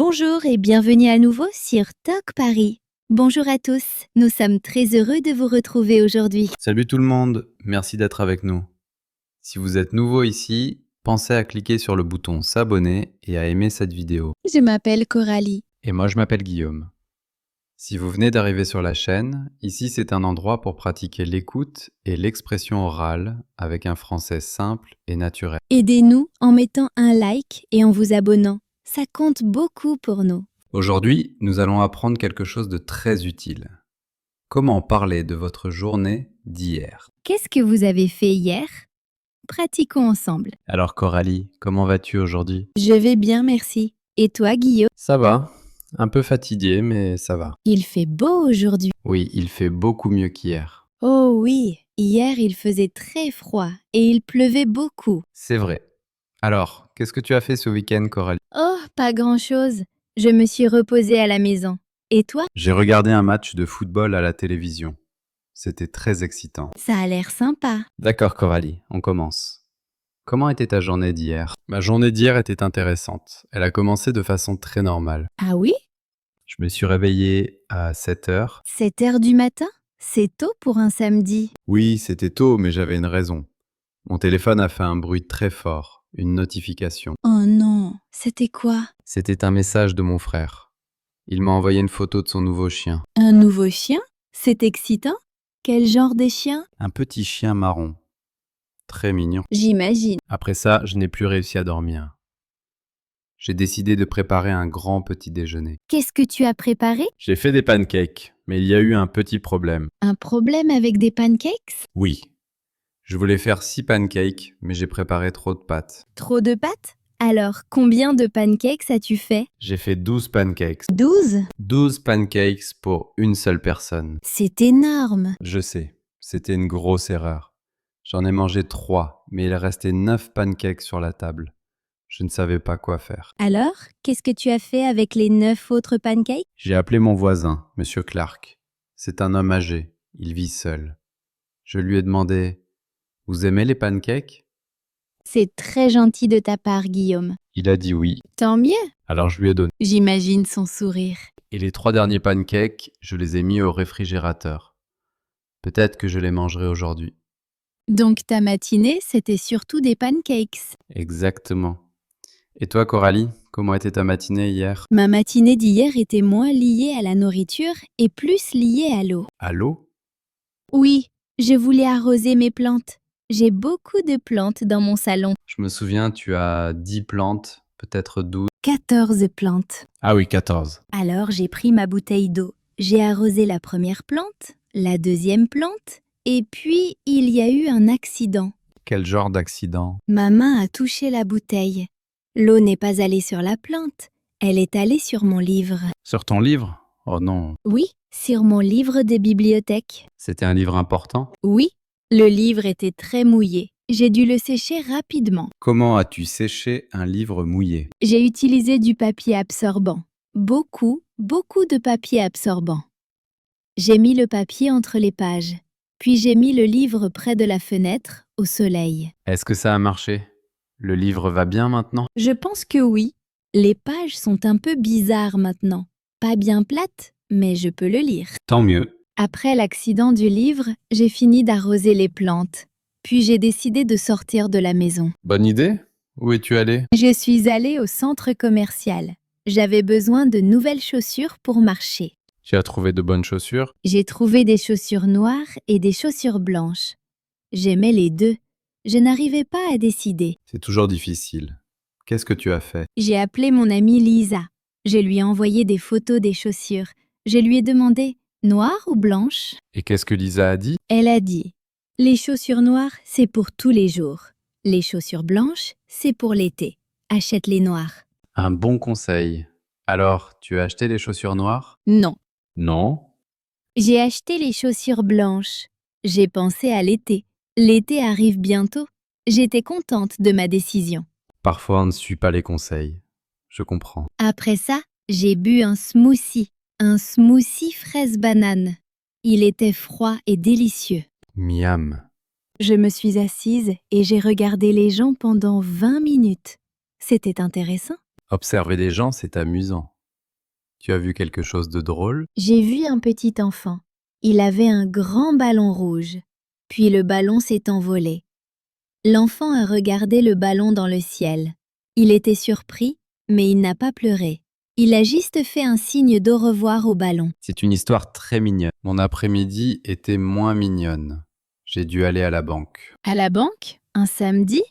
Bonjour et bienvenue à nouveau sur Talk Paris. Bonjour à tous, nous sommes très heureux de vous retrouver aujourd'hui. Salut tout le monde, merci d'être avec nous. Si vous êtes nouveau ici, pensez à cliquer sur le bouton s'abonner et à aimer cette vidéo. Je m'appelle Coralie. Et moi je m'appelle Guillaume. Si vous venez d'arriver sur la chaîne, ici c'est un endroit pour pratiquer l'écoute et l'expression orale avec un français simple et naturel. Aidez-nous en mettant un like et en vous abonnant. Ça compte beaucoup pour nous. Aujourd'hui, nous allons apprendre quelque chose de très utile. Comment parler de votre journée d'hier? Qu'est-ce que vous avez fait hier? Pratiquons ensemble. Alors Coralie, comment vas-tu aujourd'hui? Je vais bien, merci. Et toi, Guillaume? Ça va, un peu fatigué mais ça va. Il fait beau aujourd'hui. Oui, il fait beaucoup mieux qu'hier. Oh oui, hier il faisait très froid et il pleuvait beaucoup. C'est vrai. Alors, qu'est-ce que tu as fait ce week-end, Coralie? Oh, pas grand-chose. Je me suis reposée à la maison. Et toi? J'ai regardé un match de football à la télévision. C'était très excitant. Ça a l'air sympa. D'accord, Coralie, on commence. Comment était ta journée d'hier? Ma journée d'hier était intéressante. Elle a commencé de façon très normale. Ah oui? Je me suis réveillé à 7 heures. 7 heures du matin? C'est tôt pour un samedi. Oui, c'était tôt, mais j'avais une raison. Mon téléphone a fait un bruit très fort, une notification. Oh non, c'était quoi? C'était un message de mon frère. Il m'a envoyé une photo de son nouveau chien. Un nouveau chien? C'est excitant? Quel genre de chien? Un petit chien marron. Très mignon. J'imagine. Après ça, je n'ai plus réussi à dormir. J'ai décidé de préparer un grand petit déjeuner. Qu'est-ce que tu as préparé? J'ai fait des pancakes, mais il y a eu un petit problème. Un problème avec des pancakes? Oui. Je voulais faire 6 pancakes, mais j'ai préparé trop de pâtes. Trop de pâtes? Alors, combien de pancakes as-tu fait? J'ai fait 12 pancakes. 12? 12 pancakes pour une seule personne. C'est énorme. Je sais, c'était une grosse erreur. J'en ai mangé 3, mais il restait 9 pancakes sur la table. Je ne savais pas quoi faire. Alors, qu'est-ce que tu as fait avec les 9 autres pancakes? J'ai appelé mon voisin, Monsieur Clark. C'est un homme âgé, il vit seul. Je lui ai demandé « Vous aimez les pancakes ?» C'est très gentil de ta part, Guillaume. Il a dit oui. Tant mieux. Alors je lui ai donné. J'imagine son sourire. Et les 3 derniers pancakes, je les ai mis au réfrigérateur. Peut-être que je les mangerai aujourd'hui. Donc ta matinée, c'était surtout des pancakes. Exactement. Et toi, Coralie, comment était ta matinée hier? Ma matinée d'hier était moins liée à la nourriture et plus liée à l'eau. À l'eau? Oui, je voulais arroser mes plantes. J'ai beaucoup de plantes dans mon salon. Je me souviens, tu as 10 plantes, peut-être 12. 14 plantes. Ah oui, 14. Alors j'ai pris ma bouteille d'eau. J'ai arrosé la première plante, la deuxième plante, et puis il y a eu un accident. Quel genre d'accident? Ma main a touché la bouteille. L'eau n'est pas allée sur la plante, elle est allée sur mon livre. Sur ton livre? Oh non. Oui, sur mon livre de bibliothèque. C'était un livre important? Oui, le livre était très mouillé. J'ai dû le sécher rapidement. Comment as-tu séché un livre mouillé? J'ai utilisé du papier absorbant. Beaucoup de papier absorbant. J'ai mis le papier entre les pages. Puis j'ai mis le livre près de la fenêtre, au soleil. Est-ce que ça a marché? Le livre va bien maintenant? Je pense que oui. Les pages sont un peu bizarres maintenant. Pas bien plates, mais je peux le lire. Tant mieux. Après l'accident du livre, j'ai fini d'arroser les plantes. Puis j'ai décidé de sortir de la maison. Bonne idée? Où es-tu allé? Je suis allée au centre commercial. J'avais besoin de nouvelles chaussures pour marcher. Tu as trouvé de bonnes chaussures? J'ai trouvé des chaussures noires et des chaussures blanches. J'aimais les deux. Je n'arrivais pas à décider. C'est toujours difficile. Qu'est-ce que tu as fait? J'ai appelé mon amie Lisa. Je lui ai envoyé des photos des chaussures. Je lui ai demandé « noires ou blanches ?» Et qu'est-ce que Lisa a dit? Elle a dit « les chaussures noires, c'est pour tous les jours. Les chaussures blanches, c'est pour l'été. Achète les noires. » Un bon conseil. Alors, tu as acheté les chaussures noires? Non. Non. J'ai acheté les chaussures blanches. J'ai pensé à l'été. L'été arrive bientôt. J'étais contente de ma décision. Parfois, on ne suit pas les conseils. Je comprends. Après ça, j'ai bu un smoothie fraise-banane. Il était froid et délicieux. Miam. Je me suis assise et j'ai regardé les gens pendant 20 minutes. C'était intéressant. Observer les gens, c'est amusant. Tu as vu quelque chose de drôle? J'ai vu un petit enfant. Il avait un grand ballon rouge. Puis le ballon s'est envolé. L'enfant a regardé le ballon dans le ciel. Il était surpris, mais il n'a pas pleuré. Il a juste fait un signe d'au revoir au ballon. C'est une histoire très mignonne. Mon après-midi était moins mignonne. J'ai dû aller à la banque. À la banque? Un samedi?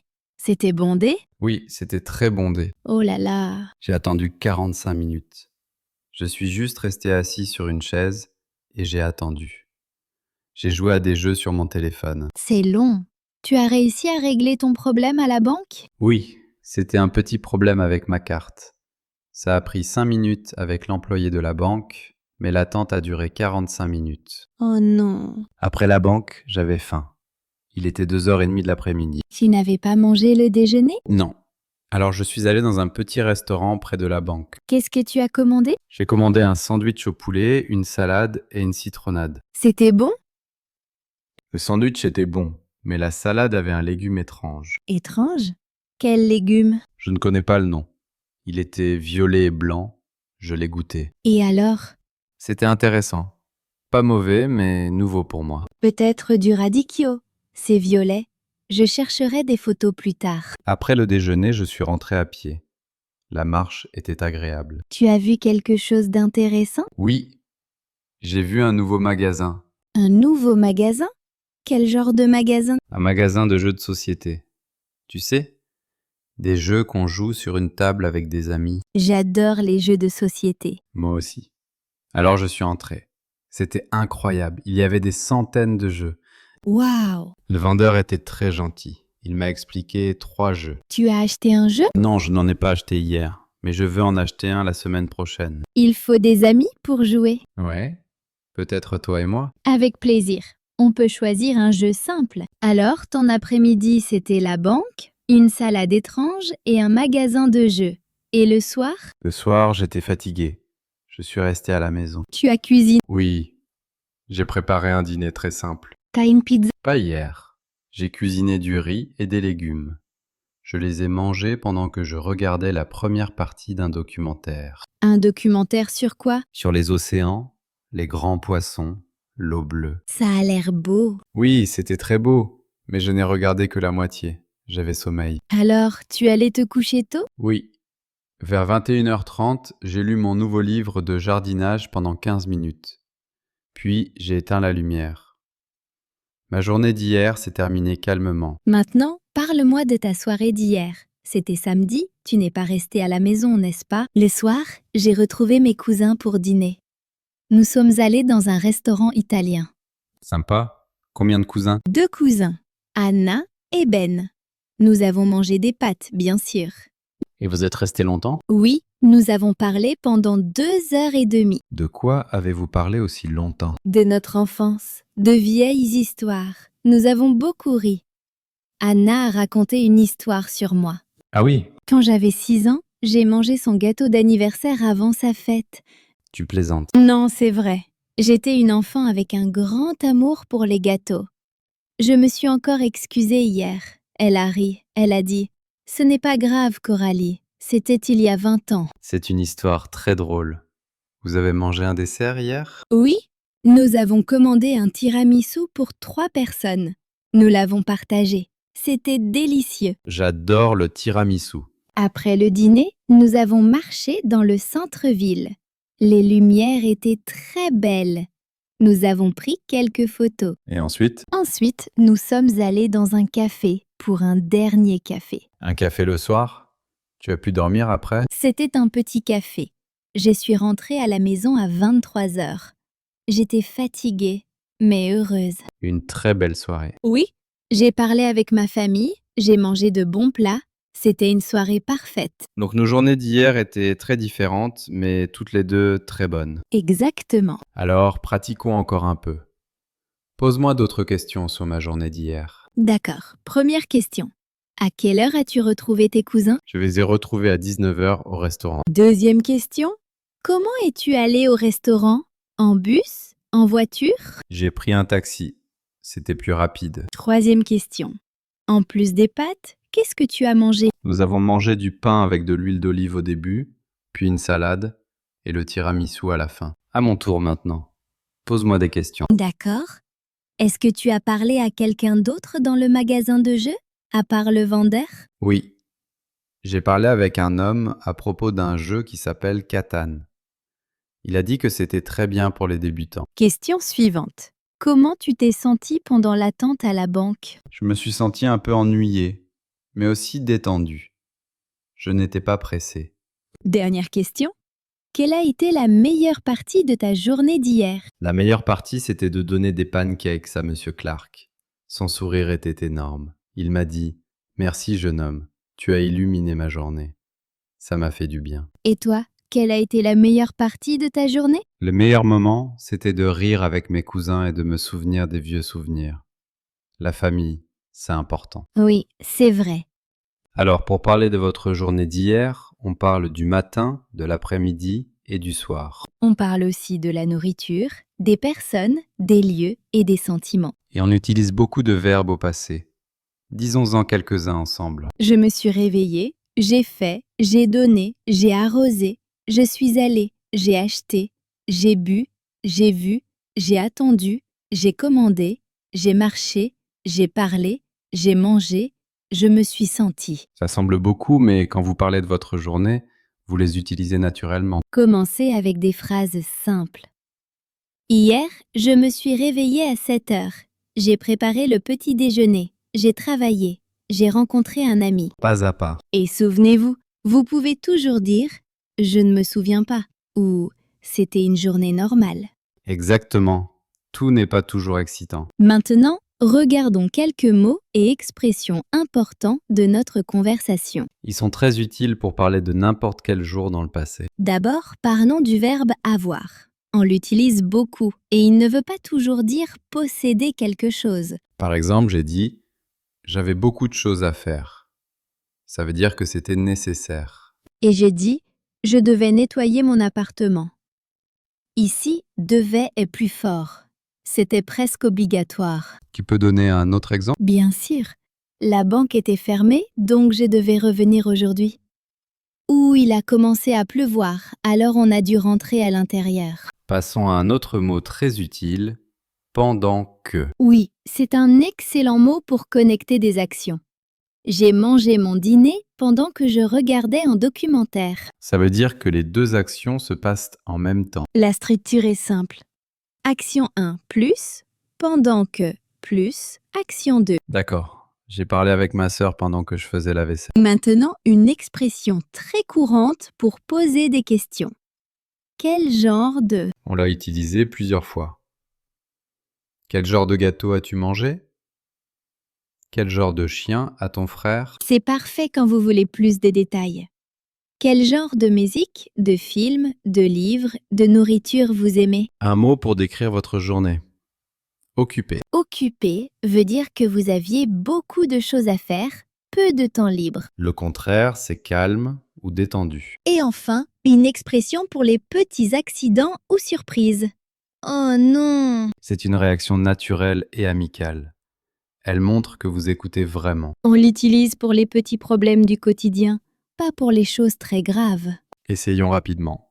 C'était bondé? Oui, c'était très bondé. Oh là là! J'ai attendu 45 minutes. Je suis juste resté assis sur une chaise et j'ai attendu. J'ai joué à des jeux sur mon téléphone. C'est long. Tu as réussi à régler ton problème à la banque? Oui, c'était un petit problème avec ma carte. Ça a pris 5 minutes avec l'employé de la banque, mais l'attente a duré 45 minutes. Oh non! Après la banque, j'avais faim. Il était 2h30 de l'après-midi. Tu n'avais pas mangé le déjeuner? Non. Alors je suis allé dans un petit restaurant près de la banque. Qu'est-ce que tu as commandé? J'ai commandé un sandwich au poulet, une salade et une citronnade. C'était bon? Le sandwich était bon, mais la salade avait un légume étrange. Étrange. Quel légume? Je ne connais pas le nom. Il était violet et blanc. Je l'ai goûté. Et alors? C'était intéressant. Pas mauvais, mais nouveau pour moi. Peut-être du radicchio. C'est violet. Je chercherai des photos plus tard. Après le déjeuner, je suis rentré à pied. La marche était agréable. Tu as vu quelque chose d'intéressant? Oui, j'ai vu un nouveau magasin. Un nouveau magasin? Quel genre de magasin? Un magasin de jeux de société. Tu sais, des jeux qu'on joue sur une table avec des amis. J'adore les jeux de société. Moi aussi. Alors je suis entré. C'était incroyable. Il y avait des centaines de jeux. Waouh! Le vendeur était très gentil. Il m'a expliqué 3 jeux. Tu as acheté un jeu? Non, je n'en ai pas acheté hier, mais je veux en acheter un la semaine prochaine. Il faut des amis pour jouer. Ouais. Peut-être toi et moi? Avec plaisir. On peut choisir un jeu simple. Alors, ton après-midi, c'était la banque, une salade étrange et un magasin de jeux. Et le soir, Le soir, j'étais fatigué. Je suis resté à la maison. tu as cuisiné. Oui, j'ai préparé un dîner très simple. T'as une pizza. Pas hier. J'ai cuisiné du riz et des légumes. Je les ai mangés pendant que je regardais la première partie d'un documentaire. Un documentaire sur quoi? Sur les océans, les grands poissons, l'eau bleue. Ça a l'air beau. Oui, c'était très beau, mais je n'ai regardé que la moitié. J'avais sommeil. Alors, tu allais te coucher tôt? Oui. Vers 21h30, j'ai lu mon nouveau livre de jardinage pendant 15 minutes. Puis j'ai éteint la lumière. Ma journée d'hier s'est terminée calmement. Maintenant, parle-moi de ta soirée d'hier. C'était samedi, tu n'es pas resté à la maison, n'est-ce pas? Le soir, j'ai retrouvé mes cousins pour dîner. Nous sommes allés dans un restaurant italien. Sympa. Combien de cousins? 2 cousins, Anna et Ben. Nous avons mangé des pâtes, bien sûr. Et vous êtes restés longtemps? Oui, nous avons parlé pendant 2h30 De quoi avez-vous parlé aussi longtemps? de notre enfance, de vieilles histoires. Nous avons beaucoup ri. Anna a raconté une histoire sur moi. Ah oui? Quand j'avais 6 ans, j'ai mangé son gâteau d'anniversaire avant sa fête. Tu plaisantes. Non, c'est vrai. J'étais une enfant avec un grand amour pour les gâteaux. Je me suis encore excusée hier. Elle a ri. Elle a dit « Ce n'est pas grave, Coralie. C'était il y a 20 ans. C'est une histoire très drôle. Vous avez mangé un dessert hier? » Oui, nous avons commandé un tiramisu pour 3 personnes. Nous l'avons partagé. C'était délicieux. J'adore le tiramisu. Après le dîner, nous avons marché dans le centre-ville. Les lumières étaient très belles. Nous avons pris quelques photos. Et ensuite? Ensuite, nous sommes allés dans un café pour un dernier café. Un café le soir? Tu as pu dormir après? C'était un petit café. Je suis rentrée à la maison à 23h. J'étais fatiguée, mais heureuse. Une très belle soirée. Oui, j'ai parlé avec ma famille, j'ai mangé de bons plats. C'était une soirée parfaite. Donc nos journées d'hier étaient très différentes, mais toutes les deux très bonnes. Exactement. Alors pratiquons encore un peu. Pose-moi d'autres questions sur ma journée d'hier. D'accord. Première question. À quelle heure as-tu retrouvé tes cousins? Je les ai retrouvés à 19h au restaurant. Deuxième question. Comment es-tu allé au restaurant? En bus? En voiture? J'ai pris un taxi. C'était plus rapide. Troisième question. En plus des pâtes, qu'est-ce que tu as mangé? Nous avons mangé du pain avec de l'huile d'olive au début, puis une salade et le tiramisu à la fin. À mon tour maintenant. Pose-moi des questions. D'accord. Est-ce que tu as parlé à quelqu'un d'autre dans le magasin de jeux, à part le vendeur? Oui, j'ai parlé avec un homme à propos d'un jeu qui s'appelle Catan. Il a dit que c'était très bien pour les débutants. Question suivante. Comment tu t'es senti pendant l'attente à la banque? Je me suis senti un peu ennuyé, mais aussi détendu. Je n'étais pas pressé. Dernière question. Quelle a été la meilleure partie de ta journée d'hier? La meilleure partie, c'était de donner des pancakes à Monsieur Clark. Son sourire était énorme. Il m'a dit « Merci, jeune homme, tu as illuminé ma journée. Ça m'a fait du bien. » Et toi, quelle a été la meilleure partie de ta journée? Le meilleur moment, c'était de rire avec mes cousins et de me souvenir des vieux souvenirs. La famille, c'est important. Oui, c'est vrai. Alors, pour parler de votre journée d'hier, on parle du matin, de l'après-midi et du soir. On parle aussi de la nourriture, des personnes, des lieux et des sentiments. Et on utilise beaucoup de verbes au passé. Disons-en quelques-uns ensemble. Je me suis réveillée, j'ai fait, j'ai donné, j'ai arrosé, je suis allée, j'ai acheté, j'ai bu, j'ai vu, j'ai attendu, j'ai commandé, j'ai marché, j'ai parlé, j'ai mangé, je me suis sentie. Ça semble beaucoup, mais quand vous parlez de votre journée, vous les utilisez naturellement. Commencez avec des phrases simples. Hier, je me suis réveillée à 7 heures. J'ai préparé le petit déjeuner. J'ai travaillé. J'ai rencontré un ami. Pas à pas. Et souvenez-vous, vous pouvez toujours dire « je ne me souviens pas » ou « c'était une journée normale ». Exactement. Tout n'est pas toujours excitant. Maintenant, regardons quelques mots et expressions importants de notre conversation. Ils sont très utiles pour parler de n'importe quel jour dans le passé. D'abord, parlons du verbe « avoir ». On l'utilise beaucoup et il ne veut pas toujours dire posséder quelque chose. Par exemple, j'ai dit « j'avais beaucoup de choses à faire ». Ça veut dire que c'était nécessaire. Et j'ai dit « je devais nettoyer mon appartement ». Ici, « devait » est plus fort. C'était presque obligatoire. Tu peux donner un autre exemple? Bien sûr. La banque était fermée, donc je devais revenir aujourd'hui. Ou il a commencé à pleuvoir, alors on a dû rentrer à l'intérieur. Passons à un autre mot très utile, pendant que. Oui, c'est un excellent mot pour connecter des actions. J'ai mangé mon dîner pendant que je regardais un documentaire. Ça veut dire que les deux actions se passent en même temps. La structure est simple. Action 1 plus, pendant que plus, action 2. D'accord. J'ai parlé avec ma sœur pendant que je faisais la vaisselle. Maintenant, une expression très courante pour poser des questions. Quel genre de... On l'a utilisé plusieurs fois. Quel genre de gâteau as-tu mangé? Quel genre de chien a ton frère? C'est parfait quand vous voulez plus de détails. Quel genre de musique, de film, de livre, de nourriture vous aimez? Un mot pour décrire votre journée. Occupé. Occupé veut dire que vous aviez beaucoup de choses à faire, peu de temps libre. Le contraire, c'est calme ou détendu. Et enfin, une expression pour les petits accidents ou surprises. Oh non! C'est une réaction naturelle et amicale. Elle montre que vous écoutez vraiment. On l'utilise pour les petits problèmes du quotidien, pas pour les choses très graves. Essayons rapidement.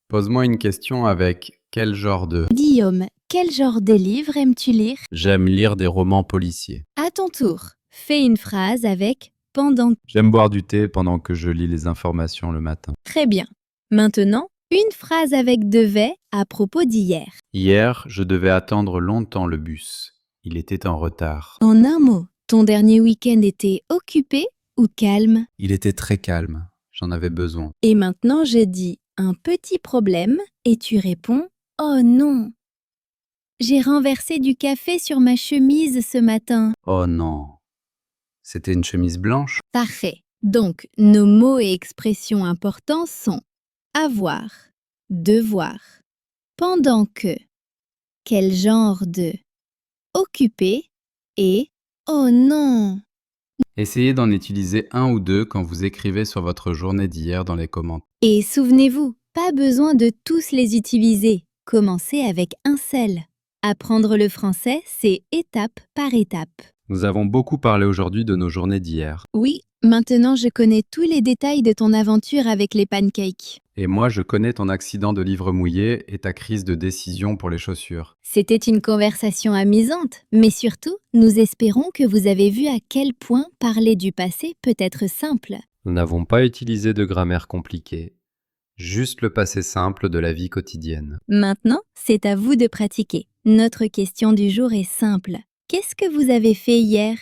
Pose-moi une question avec quel genre de... Guillaume, quel genre de livre aimes-tu lire? J'aime lire des romans policiers. À ton tour, fais une phrase avec pendant. J'aime boire du thé pendant que je lis les informations le matin. Très bien. Maintenant, une phrase avec devait à propos d'hier. Hier, je devais attendre longtemps le bus. Il était en retard. En un mot, ton dernier week-end était occupé ou calme? Il était très calme. J'en avais besoin. Et maintenant, je dis un petit problème et tu réponds oh non. J'ai renversé du café sur ma chemise ce matin. Oh non. C'était une chemise blanche? Parfait. Donc, nos mots et expressions importants sont avoir, devoir, pendant que, quel genre de, occupé et oh non. Essayez d'en utiliser un ou deux quand vous écrivez sur votre journée d'hier dans les commentaires. Et souvenez-vous, pas besoin de tous les utiliser. Commencez avec un seul. Apprendre le français, c'est étape par étape. Nous avons beaucoup parlé aujourd'hui de nos journées d'hier. Oui, maintenant je connais tous les détails de ton aventure avec les pancakes. Et moi, je connais ton accident de livre mouillé et ta crise de décision pour les chaussures. C'était une conversation amusante, mais surtout, nous espérons que vous avez vu à quel point parler du passé peut être simple. Nous n'avons pas utilisé de grammaire compliquée, juste le passé simple de la vie quotidienne. Maintenant, c'est à vous de pratiquer. Notre question du jour est simple. Qu'est-ce que vous avez fait hier?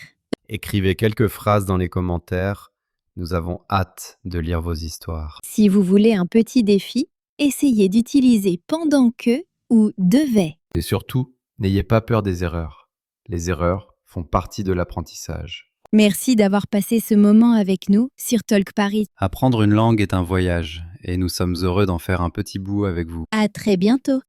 Écrivez quelques phrases dans les commentaires. Nous avons hâte de lire vos histoires. Si vous voulez un petit défi, essayez d'utiliser pendant que ou devait. Et surtout, n'ayez pas peur des erreurs. Les erreurs font partie de l'apprentissage. Merci d'avoir passé ce moment avec nous sur Talk Paris. Apprendre une langue est un voyage, et nous sommes heureux d'en faire un petit bout avec vous. À très bientôt.